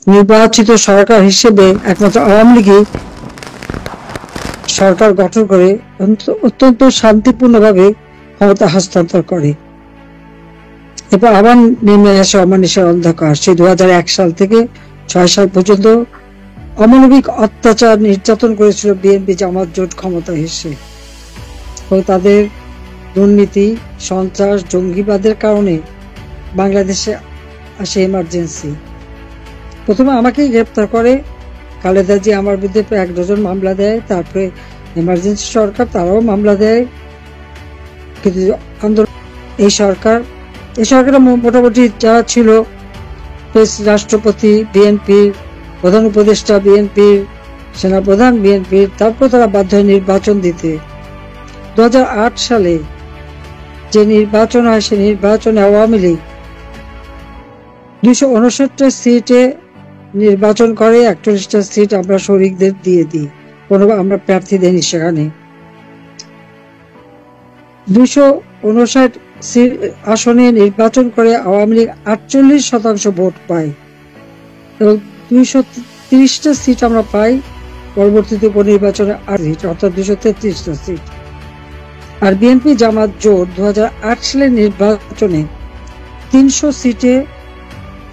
নির্বাচিত সরকার হিসেবে একমাত্র আওয়ামী লীগই সরকার গঠন করে অত্যন্ত শান্তিপূর্ণভাবে ক্ষমতা হস্তান্তর করে। এরপর আবার নেমে আসে অমানুষের অন্ধকার। সেই 2001 সাল থেকে 6 সাল পর্যন্ত অমানবিক অত্যাচার নির্যাতন করেছিল বিএনপি জামাত জোট ক্ষমতায় এসে। তাদের দুর্নীতি, সন্ত্রাস, জঙ্গিবাদের কারণে বাংলাদেশে আসে এমার্জেন্সি। প্রথমে আমাকেই গ্রেপ্তার করে, খালেদা জি আমার বিরুদ্ধে প্রায় 1 ডজন মামলা দেয়। তারপরে এমার্জেন্সি সরকার, তারাও মামলা দেয়। কিন্তু আন্দোলন এই সরকারের মোটামুটি যারা ছিল, রাষ্ট্রপতি বিএনপির, প্রধান উপদেষ্টা বিএনপির, সেনাপ্রধান বিএনপির, তারপর তারা বাধ্য হয় নির্বাচন দিতে। 2008 সালে যে নির্বাচন হয়, সে নির্বাচনে আওয়ামী লীগ 259টা সিটে নির্বাচন করে। 41টা সিট আমরা শরিকদের দিয়ে দিই, আমরা প্রার্থী দেয়নি। সেখানে 259 আসনে নির্বাচন করে আওয়ামী লীগ 48% ভোট পায় এবং 230টা সিট আমরা পাই। পরবর্তীতে উপনির্বাচনে অর্থাৎ 233টা সিট। আর বিএনপি জামাত জোট 2008 সালের নির্বাচনে 300 সিটে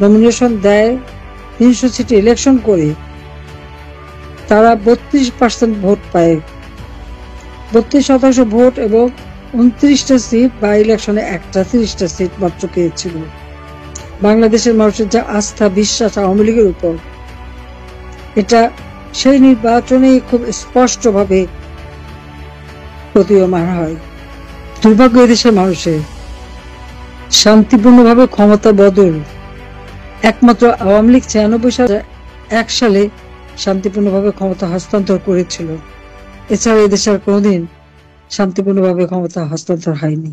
নমিনেশন দেয়, 300 সিটে ইলেকশন করে তারা 32% ভোট পায়। 32% ভোট এবং 29টা সিট বা ইলেকশনে 30টা সিট মাত্র পেয়েছিল। বাংলাদেশের মানুষের যা আস্থা বিশ্বাস আওয়ামী লীগের উপর, এটা সেই নির্বাচনে খুব স্পষ্টভাবে প্রতীয়মান হয়। দুর্ভাগ্য এদেশের মানুষের, শান্তিপূর্ণভাবে ক্ষমতা বদল একমাত্র আওয়ামী লীগ 96 সালে শান্তিপূর্ণভাবে ক্ষমতা হস্তান্তর করেছিল। এছাড়া এদেশের কোনোদিন শান্তিপূর্ণভাবে ক্ষমতা হস্তান্তর হয়নি।